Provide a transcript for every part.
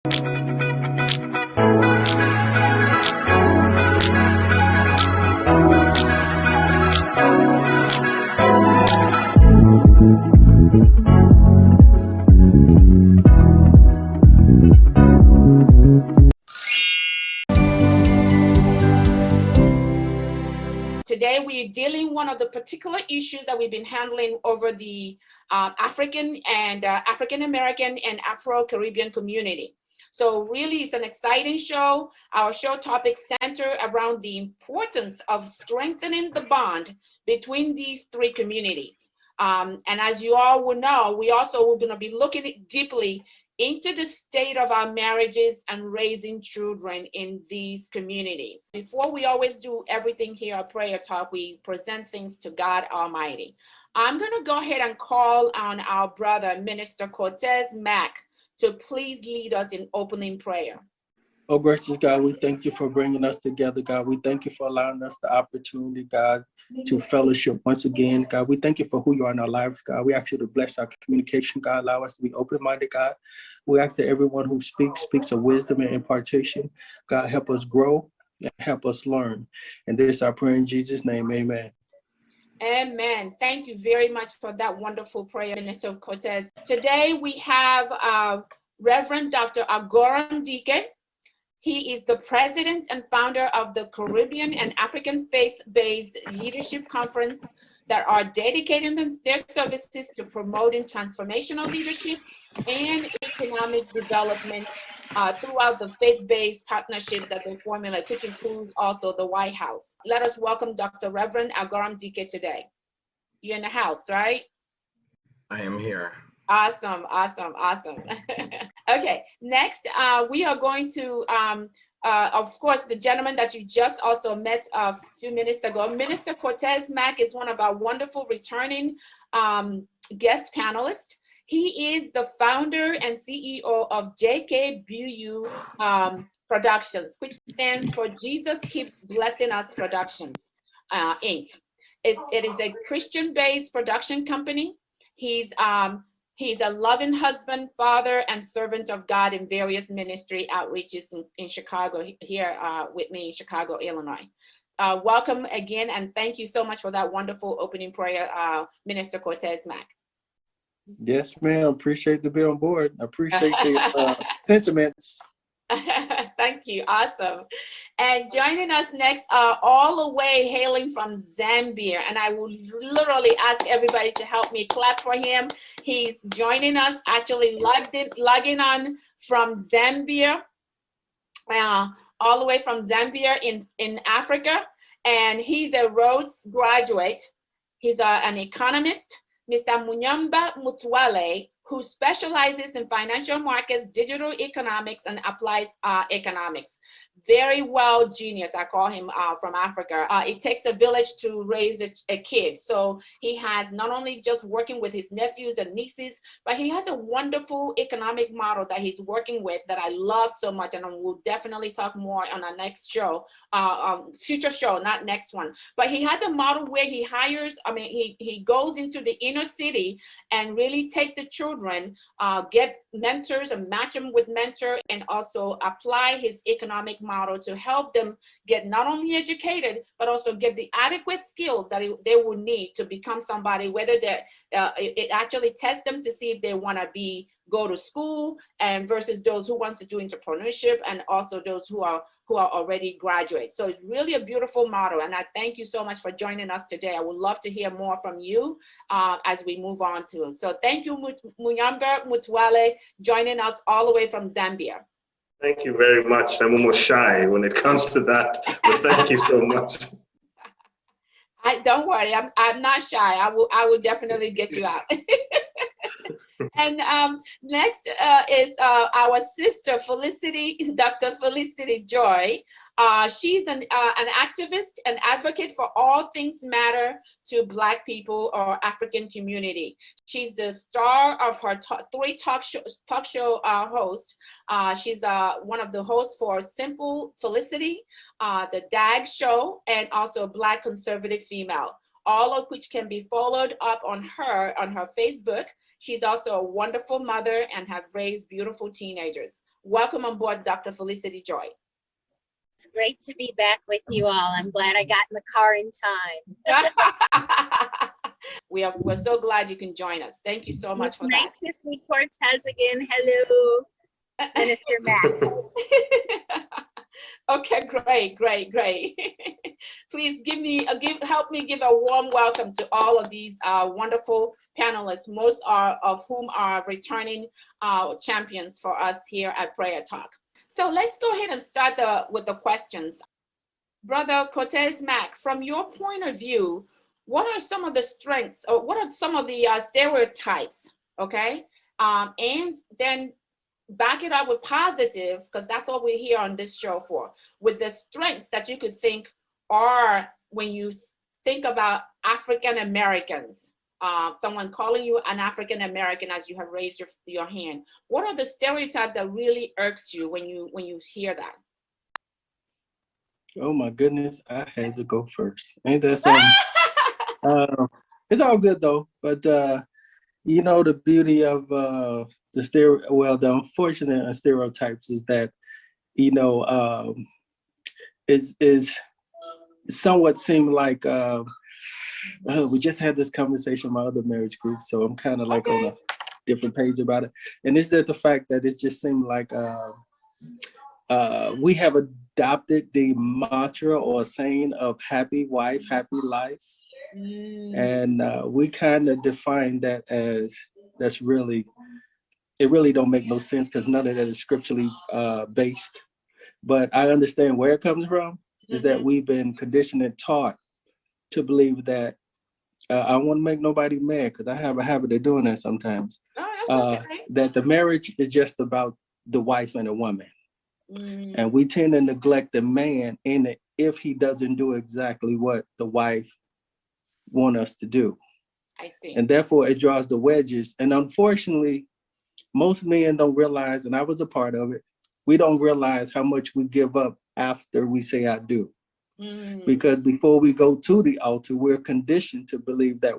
Today, we're dealing one of the particular issues that we've been handling over the African and African American and Afro-Caribbean community. So really, it's an exciting show. Our show topics center around the importance of strengthening the bond between these three communities. And as you all will know, we also are going to be looking deeply into the state of our marriages and raising children in these communities. Before we always do everything here at Prayer Talk, we present things to God Almighty. I'm going to go ahead and call on our brother, Minister Cortez Mack, to please lead us in opening prayer. Oh, gracious God, we thank you for bringing us together, God. We thank you for allowing us the opportunity, God, to fellowship once again. God, we thank you for who you are in our lives, God. We ask you to bless our communication, God. Allow us to be open-minded, God. We ask that everyone who speaks of wisdom and impartation. God, help us grow and help us learn. And this is our prayer in Jesus' name, amen. Amen. Thank you very much for that wonderful prayer, Minister Cortez. Today we have Reverend Dr. Agoram Dike. He is the president and founder of the Caribbean and African Faith-Based Leadership Conference that are dedicating their services to promoting transformational leadership and economic development throughout the faith-based partnerships that they formulate, which includes also the White House. Let us welcome Dr. Reverend Agoram Dike today. You're in the house, right? I am here. Awesome. Okay, next we are going to, of course, the gentleman that you just also met a few minutes ago, Minister Cortez Mack, is one of our wonderful returning guest panelists. He is the founder and CEO of JKBU Productions, which stands for Jesus Keeps Blessing Us Productions, Inc. It is a Christian-based production company. He's a loving husband, father, and servant of God in various ministry outreaches in Chicago, here with me in Chicago, Illinois. Welcome again, and thank you so much for that wonderful opening prayer, Minister Cortez Mack. Yes, ma'am. Appreciate the being on board. I appreciate the sentiments. Thank you. Awesome. And joining us next, all the way hailing from Zambia, and I will literally ask everybody to help me clap for him. He's joining us, actually logging on from Zambia, all the way from Zambia in Africa, and he's a Rhodes graduate. He's an economist, Mr. Munyamba Mutwale, who specializes in financial markets, digital economics, and applies economics. Very well genius, I call him, from Africa. It takes a village to raise a kid. So he has not only just working with his nephews and nieces, but he has a wonderful economic model that he's working with that I love so much. And we'll definitely talk more on our next show, future show, not next one. But he has a model where he hires, he goes into the inner city and really take the children, get mentors and match them with mentor, and also apply his economic model to help them get not only educated, but also get the adequate skills that they will need to become somebody, whether it actually tests them to see if they want to go to school, and versus those who wants to do entrepreneurship, and also those who are already graduates. So it's really a beautiful model, and I thank you so much for joining us today. I would love to hear more from you as we move on to. So thank you, Munyamba Mutwale, joining us all the way from Zambia. Thank you very much. I'm almost shy when it comes to that, but thank you so much. Don't worry, I'm not shy. I will definitely get you out. And next is our sister Felicity, Dr. Felicity Joy. She's an activist and advocate for all things matter to Black people or African community. She's the star of her three talk show hosts. She's one of the hosts for Simple Felicity, the DAG Show, and also Black Conservative Female, all of which can be followed up on her Facebook. She's also a wonderful mother and have raised beautiful teenagers. Welcome on board, Dr. Felicity Joy. It's great to be back with you all. I'm glad I got in the car in time. We're so glad you can join us. Thank you so much for nice that. Nice to see Cortez again. Hello, Minister Matt. Okay, great. Please help me give a warm welcome to all of these wonderful panelists, most of whom are returning champions for us here at Prayer Talk. So let's go ahead and start with the questions. Brother Cortez Mack, from your point of view, what are some of the strengths, or what are some of the stereotypes, okay? And then back it up with positive, because that's what we're here on this show for, with the strengths that you could think are when you think about African Americans, someone calling you an African American as you have raised your hand. What are the stereotypes that really irks you when you hear that? Oh my goodness, I had to go first. Ain't that something? It's all good though, but you know, the beauty of the unfortunate stereotypes is that, you know, is somewhat seem like we just had this conversation in my other marriage group, so I'm kind of like on a different page about it. And it's that the fact that it just seemed like we have adopted the mantra or saying of happy wife, happy life. And we kind of define that as it really don't make no sense, because none of that is scripturally based. But I understand where it comes from, is that we've been conditioned and taught to believe that I don't want to make nobody mad, because I have a habit of doing that sometimes. That the marriage is just about the wife and a woman. And we tend to neglect the man in it if he doesn't do exactly what the wife want us to do. I see. And therefore it draws the wedges. And unfortunately, most men don't realize, and I was a part of it, we don't realize how much we give up after we say I do. Because before we go to the altar, we're conditioned to believe that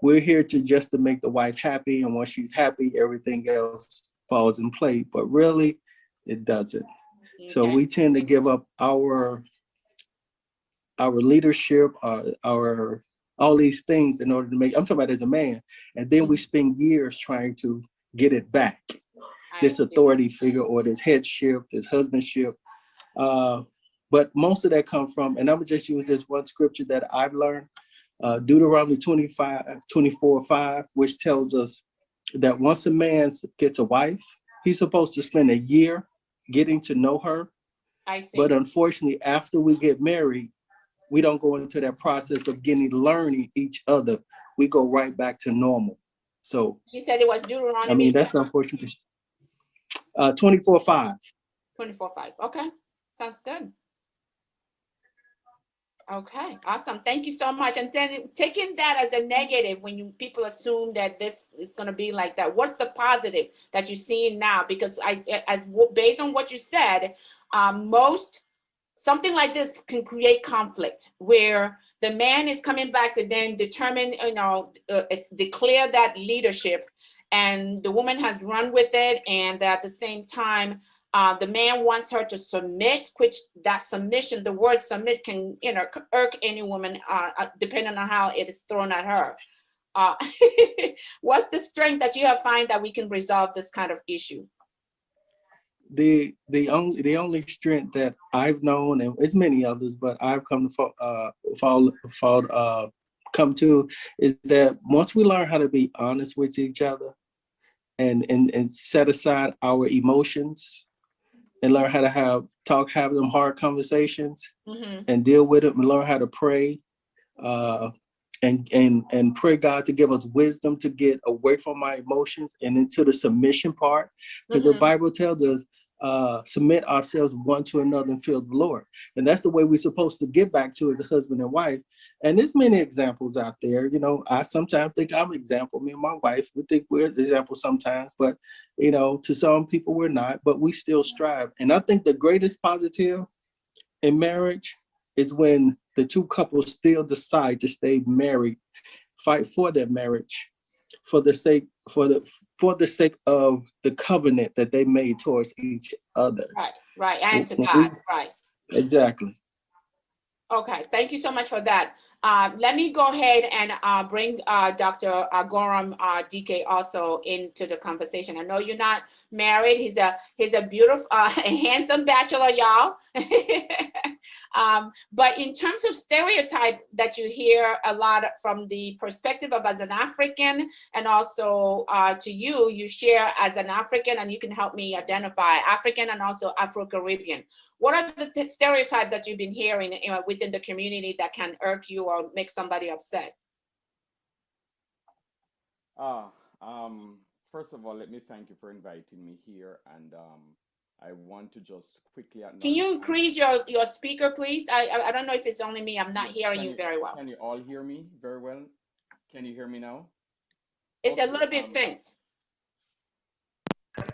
we're here to make the wife happy, and once she's happy, everything else falls in place. But really, it doesn't. Okay. So we tend to give up our leadership, our all these things in order to make, I'm talking about as a man, and then we spend years trying to get it back. This authority figure or this headship, this husbandship. But most of that comes from, and I'm gonna just use this one scripture that I've learned, Deuteronomy 24:5, which tells us that once a man gets a wife, he's supposed to spend a year getting to know her. I see. But unfortunately, after we get married, we don't go into that process of learning each other. We go right back to normal. So you said it was Deuteronomy. I mean, that's unfortunate. 24:5. 24:5. Okay, sounds good. Okay, awesome. Thank you so much. And then taking that as a negative, when people assume that this is going to be like that, what's the positive that you're seeing now? Because based on what you said, something like this can create conflict where the man is coming back to then determine, declare that leadership, and the woman has run with it, and at the same time, the man wants her to submit, which that submission, the word submit can, irk any woman, depending on how it is thrown at her. What's the strength that you have find that we can resolve this kind of issue? The only strength that I've known, and it's many others, but I've come to is that once we learn how to be honest with each other and set aside our emotions and learn how to have them hard conversations and deal with it, and learn how to pray and pray God to give us wisdom to get away from our emotions and into the submission part, because the Bible tells us submit ourselves one to another and fear the Lord. And that's the way we're supposed to get back to as a husband and wife. And there's many examples out there. I sometimes think I'm an example. Me and my wife, we think we're an example sometimes, but to some people we're not, but we still strive. And I think the greatest positive in marriage is when the two couples still decide to stay married, fight for their marriage, for the sake of the covenant that they made towards each other. Right, and to God, right. Exactly. Okay, thank you so much for that. Let me go ahead and bring Dr. Goram DK also into the conversation. I know you're not married. He's a beautiful, handsome bachelor, y'all. But in terms of stereotype that you hear a lot from the perspective of as an African, and also to you share as an African, and you can help me identify African and also Afro-Caribbean. What are the stereotypes that you've been hearing within the community that can irk you or make somebody upset? First of all, let me thank you for inviting me here, and I want to just quickly acknowledge. Can you increase your speaker, please? I don't know if it's only me. I'm not hearing you very well. Can you all hear me very well? Can you hear me now? It's a little bit faint.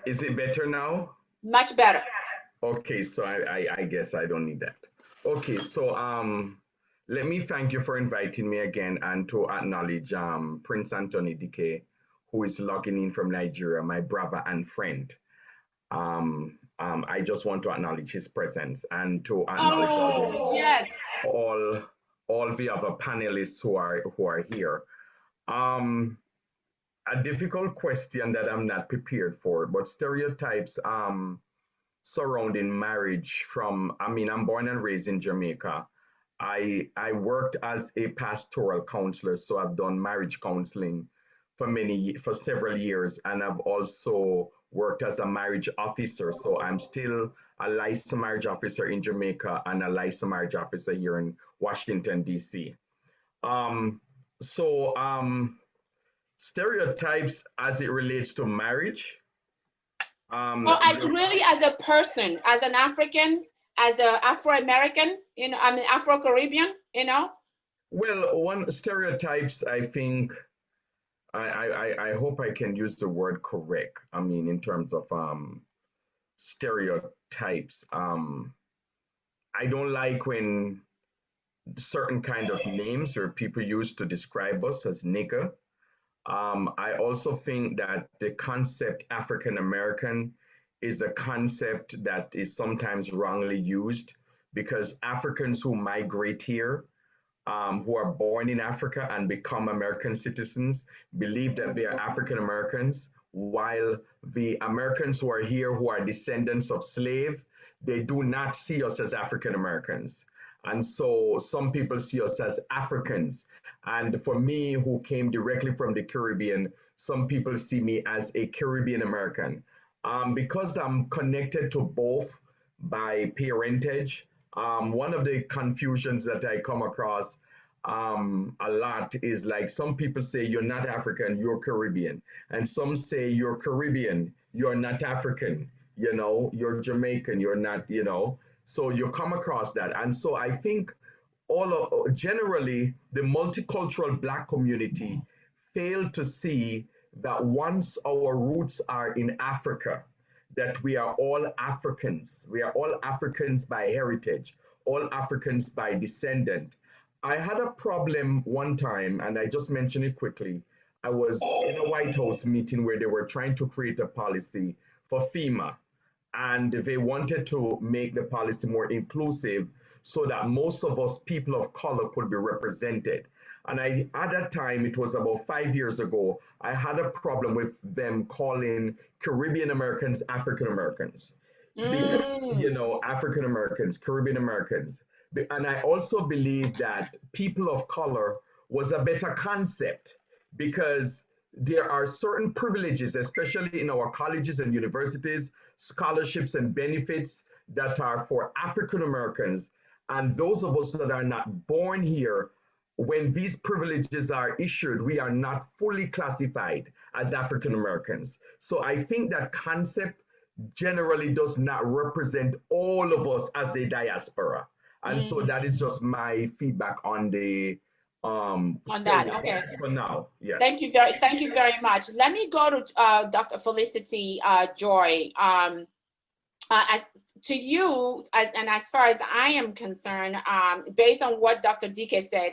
Is it better now? Much better. Okay, so I guess I don't need that. Okay, so let me thank you for inviting me again and to acknowledge Prince Anthony Dike, who is logging in from Nigeria, my brother and friend. I just want to acknowledge his presence and to acknowledge all the other panelists who are here. A difficult question that I'm not prepared for, but stereotypes surrounding marriage I'm born and raised in Jamaica. I worked as a pastoral counselor, so I've done marriage counseling for several years, and I've also worked as a marriage officer. So I'm still a licensed marriage officer in Jamaica and a licensed marriage officer here in Washington, D.C. Stereotypes as it relates to marriage. Really as a person, as an African, as an Afro-American, Afro-Caribbean, Well, one stereotypes, I think, I hope I can use the word correct. In terms of stereotypes, I don't like when certain kind of names or people use to describe us as nigger. I also think that the concept African American is a concept that is sometimes wrongly used, because Africans who migrate here, who are born in Africa and become American citizens, believe that they are African Americans, while the Americans who are here who are descendants of slave, they do not see us as African Americans. And so some people see us as Africans. And for me, who came directly from the Caribbean, some people see me as a Caribbean American. Because I'm connected to both by parentage, one of the confusions that I come across a lot is like some people say you're not African, you're Caribbean. And some say you're Caribbean, you're not African, you're Jamaican, you're not, So you come across that. And so I think generally the multicultural Black community failed to see that once our roots are in Africa, that we are all Africans. We are all Africans by heritage, all Africans by descendant. I had a problem one time, and I just mentioned it quickly. I was in a White House meeting where they were trying to create a policy for FEMA, and they wanted to make the policy more inclusive so that most of us people of color could be represented. And at that time, it was about 5 years ago, I had a problem with them calling Caribbean Americans African Americans. Because, African Americans, Caribbean Americans. And I also believe that people of color was a better concept, because there are certain privileges, especially in our colleges and universities, scholarships and benefits that are for African Americans. And those of us that are not born here, when these privileges are issued, we are not fully classified as African Americans. So I think that concept generally does not represent all of us as a diaspora. And so that is just my feedback on the on that. Okay. For now. Yes. Thank you very much. Let me go to Dr. Felicity Joy. To you, and as far as I am concerned, based on what Dr. DK said,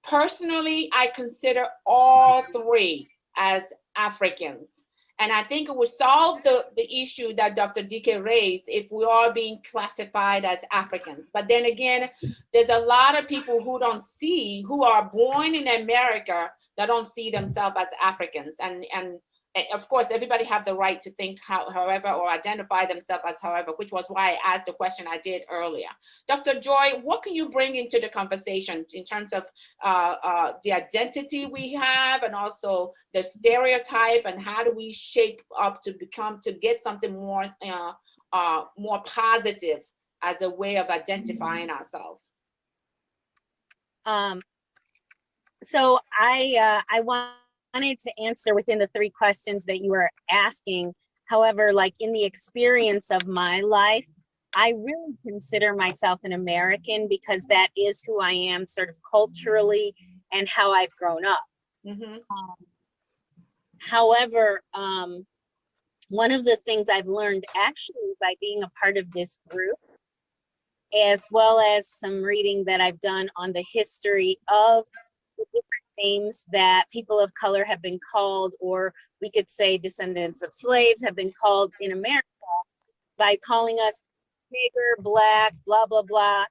Personally, I consider all three as Africans. And I think it would solve the issue that Dr. DK raised if we are being classified as Africans. But then again, there's a lot of people who are born in America that don't see themselves as Africans. And of course, everybody has the right to think however, or identify themselves as however, which was why I asked the question I did earlier. Dr. Joy, what can you bring into the conversation in terms of the identity we have, and also the stereotype, and how do we shape up to get something more positive as a way of identifying ourselves? So I wanted to answer within the three questions that you were asking. However, like in the experience of my life, I really consider myself an American because that is who I am sort of culturally and how I've grown up. Mm-hmm. However, one of the things I've learned actually by being a part of this group, as well as some reading that I've done on the history of the different names that people of color have been called, or we could say descendants of slaves have been called in America, by calling us nigger, black, blah, blah, blah.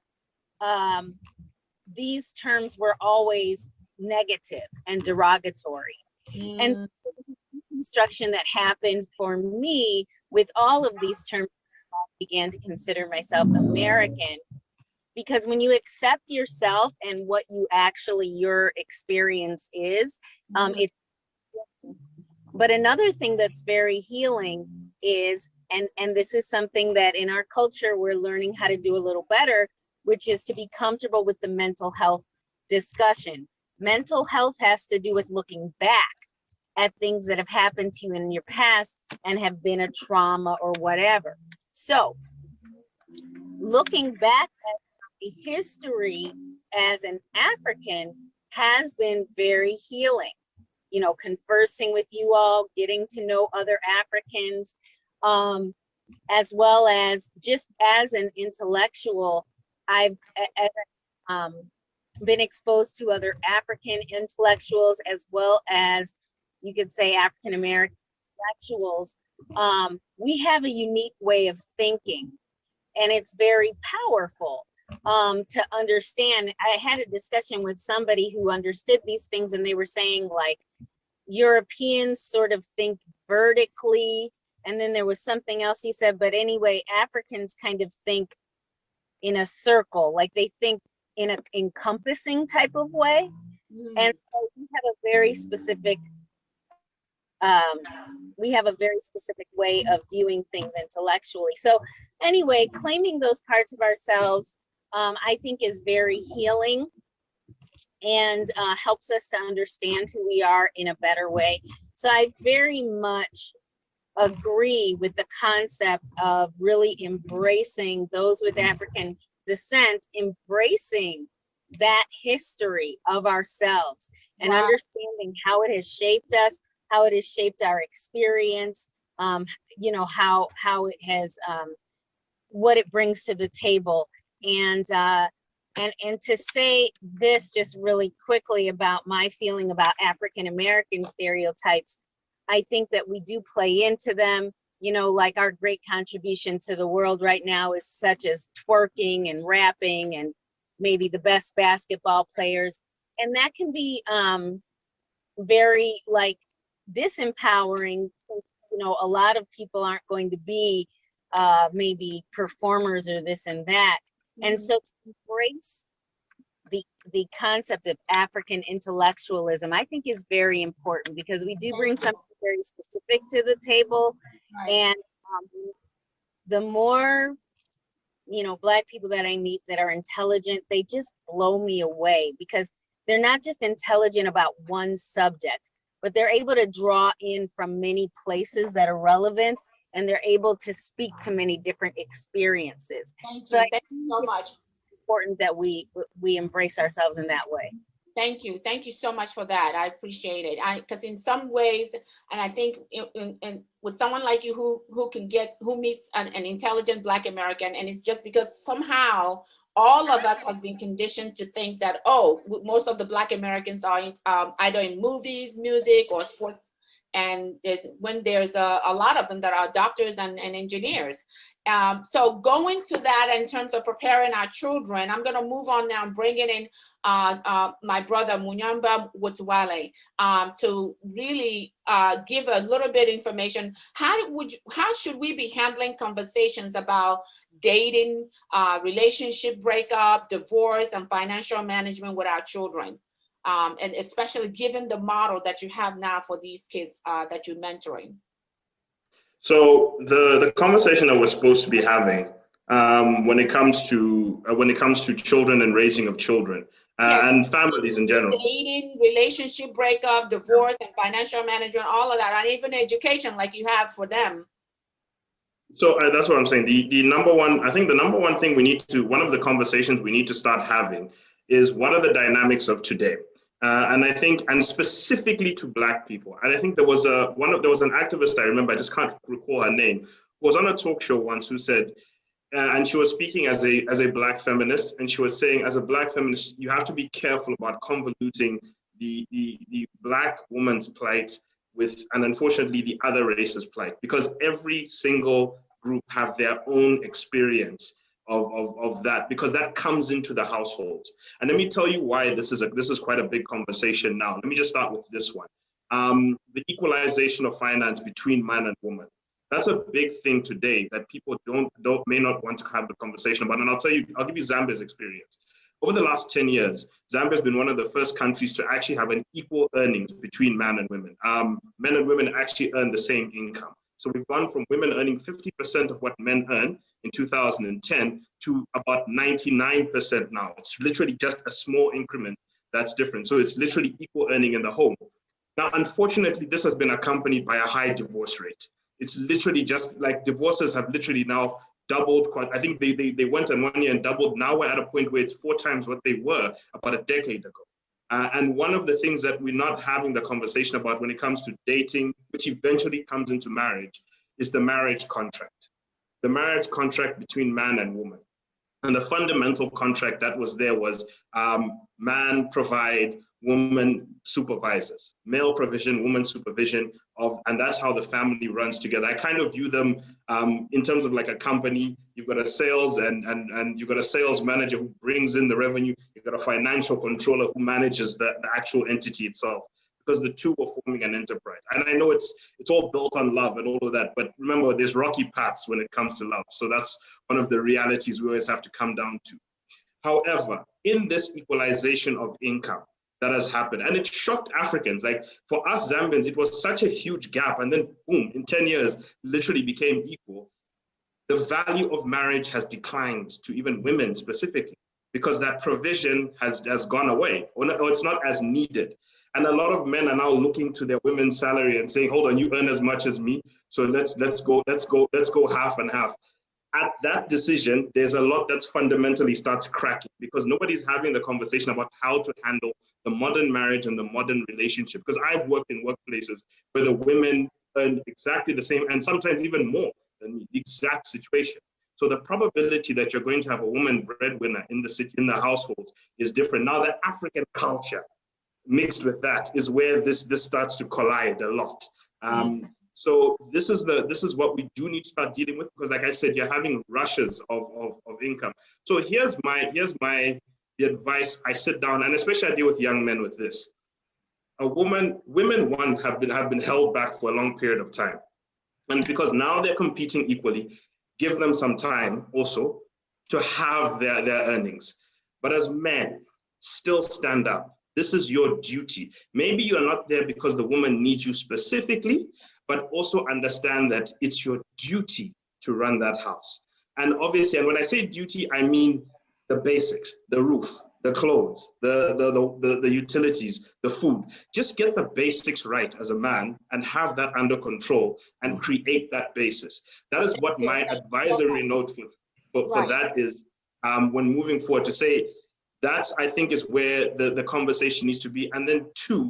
These terms were always negative and derogatory. And the construction that happened for me with all of these terms, I began to consider myself American. Because when you accept yourself and what you actually, your experience is, it's, but another thing that's very healing is, and this is something that in our culture, we're learning how to do a little better, which is to be comfortable with the mental health discussion. Mental health has to do with looking back at things that have happened to you in your past and have been a trauma or whatever. So looking back at history as an African has been very healing. You know, conversing with you all, getting to know other Africans, as well as just as an intellectual, I've been exposed to other African intellectuals, as well as you could say African American intellectuals. We have a unique way of thinking, and it's very powerful. To understand. I had a discussion with somebody who understood these things, and they were saying like Europeans sort of think vertically, and then there was something else he said, but anyway, Africans kind of think in a circle, like they think in an encompassing type of way. And so we have a very specific way of viewing things intellectually. So anyway, claiming those parts of ourselves, I think is very healing and helps us to understand who we are in a better way. So I very much agree with the concept of really embracing those with African descent, embracing that history of ourselves and understanding how it has shaped us, how it has shaped our experience, you know, how it has, what it brings to the table. And to say this just really quickly about my feeling about African American stereotypes, I think that we do play into them. You know, like our great contribution to the world right now is such as twerking and rapping and maybe the best basketball players. And that can be very like disempowering, since, you know, a lot of people aren't going to be maybe performers or this and that. And so to embrace the concept of African intellectualism, I think is very important, because we do bring something very specific to the table. And the more, you know, Black people that I meet that are intelligent, they just blow me away, because they're not just intelligent about one subject, but they're able to draw in from many places that are relevant, and they're able to speak to many different experiences. Thank you so much. Important that we embrace ourselves in that way. Thank you. Thank you so much for that. I appreciate it. Because in some ways, and I think with someone like you who meets an intelligent Black American, and it's just because somehow all of us has been conditioned to think that, oh, most of the Black Americans are either in movies, music, or sports. And there's a lot of them that are doctors and engineers. So going to that in terms of preparing our children, I'm going to move on now and bringing in my brother Munyamba Wutwale to really give a little bit of information. How should we be handling conversations about dating, relationship breakup, divorce, and financial management with our children? And especially given the model that you have now for these kids that you're mentoring. So the conversation that we're supposed to be having when it comes to children and raising of children and families in general. Dating, relationship breakup, divorce, and financial management, all of that, and even education like you have for them. So that's what I'm saying. The number one thing one of the conversations we need to start having is what are the dynamics of today? And specifically to Black people. And I think there was an activist, I remember, I just can't recall her name, who was on a talk show once who said, and she was speaking as a Black feminist, and she was saying, as a Black feminist, you have to be careful about convoluting the Black woman's plight with, and unfortunately, the other race's plight, because every single group have their own experience of that, because that comes into the households. And let me tell you why this is quite a big conversation now. Let me just start with this one. The equalization of finance between man and woman. That's a big thing today that people may not want to have the conversation about. And I'll give you Zambia's experience. Over the last 10 years, Zambia has been one of the first countries to actually have an equal earnings between men and women. Men and women actually earn the same income. So we've gone from women earning 50% of what men earn in 2010 to about 99% now. It's literally just a small increment that's different. So it's literally equal earning in the home. Now, unfortunately, this has been accompanied by a high divorce rate. It's literally just like divorces have literally now doubled. I think they went in 1 year and doubled. Now we're at a point where it's 4 times what they were about a decade ago. And one of the things that we're not having the conversation about when it comes to dating, which eventually comes into marriage, is the marriage contract. The marriage contract between man and woman. And the fundamental contract that was there was man provide, woman supervises, male provision, woman supervision and that's how the family runs together. I kind of view them in terms of like a company. You've got a sales and you've got a sales manager who brings in the revenue. You've got a financial controller who manages the actual entity itself, because the two are forming an enterprise. And I know it's all built on love and all of that, but remember, there's rocky paths when it comes to love. So that's one of the realities we always have to come down to. However, in this equalization of income that has happened, and it shocked Africans, like for us Zambians, it was such a huge gap, and then boom, in 10 years, literally became equal. The value of marriage has declined to even women specifically, because that provision has gone away, or it's not as needed. And a lot of men are now looking to their women's salary and saying, hold on, you earn as much as me, so let's go half and half. At that decision, there's a lot that fundamentally starts cracking, because nobody's having the conversation about how to handle the modern marriage and the modern relationship. Because I've worked in workplaces where the women earn exactly the same, and sometimes even more than the exact situation. So the probability that you're going to have a woman breadwinner in the city, in the households, is different. Now the African culture mixed with that is where this starts to collide a lot. So this is what we do need to start dealing with, because like I said, you're having rushes of income. So here's the advice I sit down, and especially I deal with young men with this. Women have been held back for a long period of time. And because now they're competing equally, give them some time also to have their earnings. But as men, still stand up. This is your duty. Maybe you're not there because the woman needs you specifically, but also understand that it's your duty to run that house. And obviously, and when I say duty, I mean the basics, the roof, the clothes, the utilities, the food. Just get the basics right as a man and have that under control and create that basis. That is what my advisory note for that is when moving forward, to say That's, I think, is where the conversation needs to be. And then two,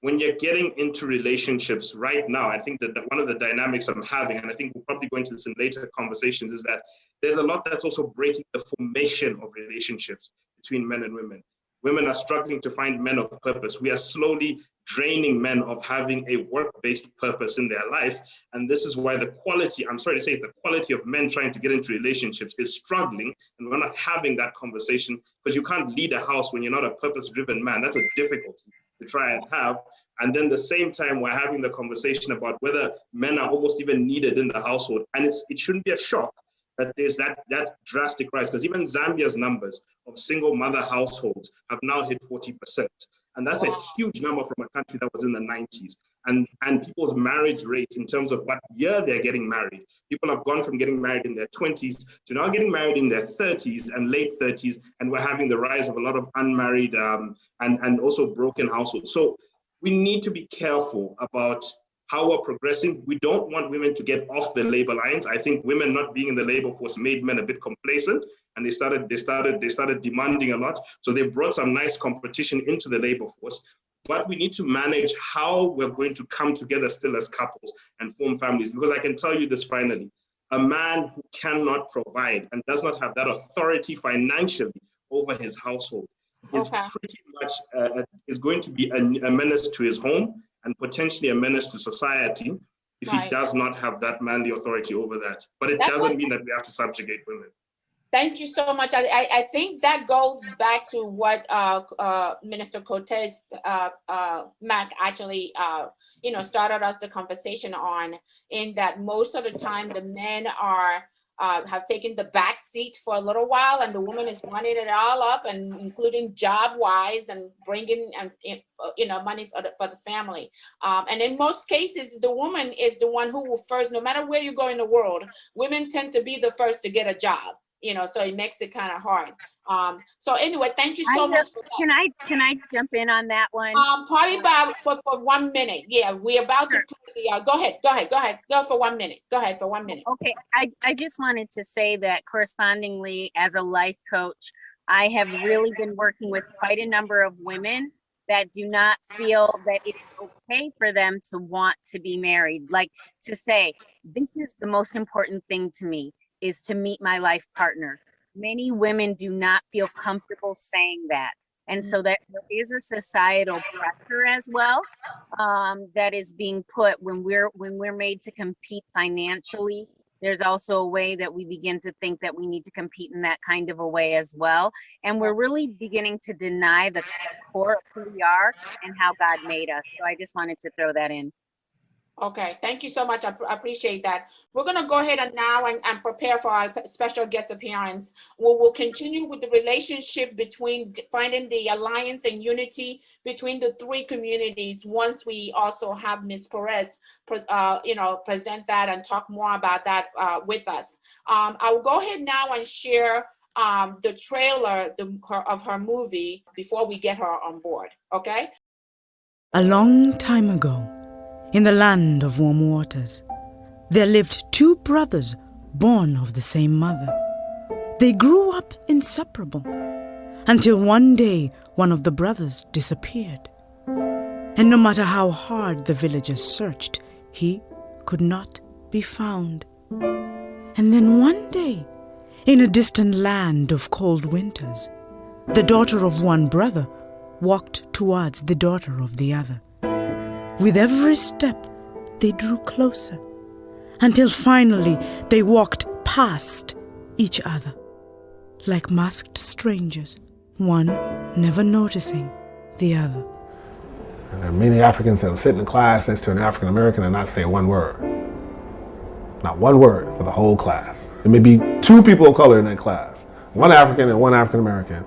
when you're getting into relationships right now, I think that one of the dynamics I'm having, and I think we'll probably go into this in later conversations, is that there's a lot that's also breaking the formation of relationships between men and women. Women are struggling to find men of purpose. We are slowly draining men of having a work-based purpose in their life. And this is why the quality, I'm sorry to say, the quality of men trying to get into relationships is struggling, and we're not having that conversation, because you can't lead a house when you're not a purpose-driven man. That's a difficulty to try and have. And then the same time, we're having the conversation about whether men are almost even needed in the household. And it shouldn't be a shock that there's that drastic rise, because even Zambia's numbers of single mother households have now hit 40%. And that's a huge number from a country that was in the 90s. And people's marriage rates in terms of what year they're getting married. People have gone from getting married in their 20s to now getting married in their 30s and late 30s. And we're having the rise of a lot of unmarried and also broken households. So we need to be careful about how we're progressing. We don't want women to get off the labor lines. I think women not being in the labor force made men a bit complacent, and they started demanding a lot. So they brought some nice competition into the labor force. But we need to manage how we're going to come together still as couples and form families. Because I can tell you this finally, a man who cannot provide and does not have that authority financially over his household is pretty much is going to be a menace to his home and potentially a menace to society if he does not have that manly authority over that. But it doesn't mean that we have to subjugate women. Thank you so much. I think that goes back to what Minister Cortez Mack actually started us the conversation on, in that most of the time the men are have taken the back seat for a little while, and the woman is running it all up, and including job wise and bringing money for the family. And in most cases, the woman is the one who will first, no matter where you go in the world, women tend to be the first to get a job. So it makes it kind of hard. So anyway, thank you so much for that. Can I jump in on that one? Probably about for 1 minute. Yeah, we're about to play the, go ahead. Go for 1 minute. Go ahead for 1 minute. Okay, I just wanted to say that correspondingly, as a life coach, I have really been working with quite a number of women that do not feel that it is okay for them to want to be married. Like, to say, this is the most important thing to me, is to meet my life partner. Many women do not feel comfortable saying that. And so that there is a societal pressure as well that is being put when we're made to compete financially. There's also a way that we begin to think that we need to compete in that kind of a way as well. And we're really beginning to deny the core of who we are and how God made us. So I just wanted to throw that in. Okay, thank you so much. I appreciate that. We're going to go ahead and now and prepare for our special guest appearance. We'll continue with the relationship between finding the alliance and unity between the three communities once we also have Ms. Perez, present that and talk more about that with us. I will go ahead now and share the trailer of her movie before we get her on board, okay? A long time ago, in the land of warm waters, there lived two brothers born of the same mother. They grew up inseparable until one day one of the brothers disappeared. And no matter how hard the villagers searched, he could not be found. And then one day, in a distant land of cold winters, the daughter of one brother walked towards the daughter of the other. With every step, they drew closer, until finally they walked past each other, like masked strangers, one never noticing the other. And there are many Africans that will sit in class next to an African American and not say one word. Not one word for the whole class. There may be two people of color in that class, one African and one African American,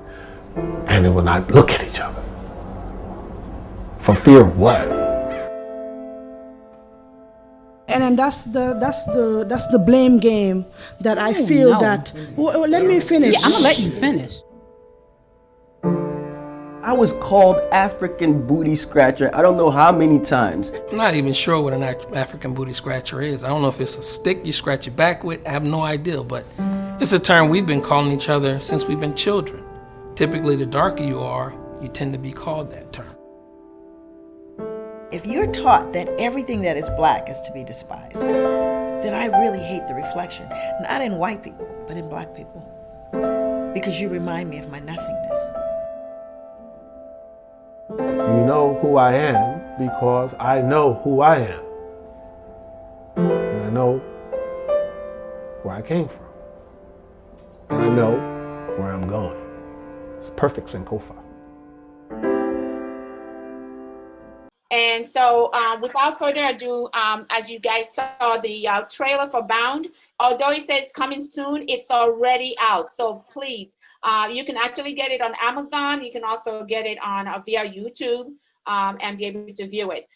and they will not look at each other. For fear of what? And then that's the blame game that I feel that. Well, let me finish. Yeah, I'm gonna let you finish. I was called African booty scratcher I don't know how many times. I'm not even sure what an African booty scratcher is. I don't know if it's a stick you scratch your back with. I have no idea, but it's a term we've been calling each other since we've been children. Typically, the darker you are, you tend to be called that term. If you're taught that everything that is black is to be despised, then I really hate the reflection, not in white people, but in black people, because you remind me of my nothingness. You know who I am because I know who I am. And I know where I came from. And I know where I'm going. It's perfect Sankofa. And so without further ado, as you guys saw the trailer for Bound, although it says coming soon, it's already out. So please, you can actually get it on Amazon. You can also get it on via YouTube and be able to view it.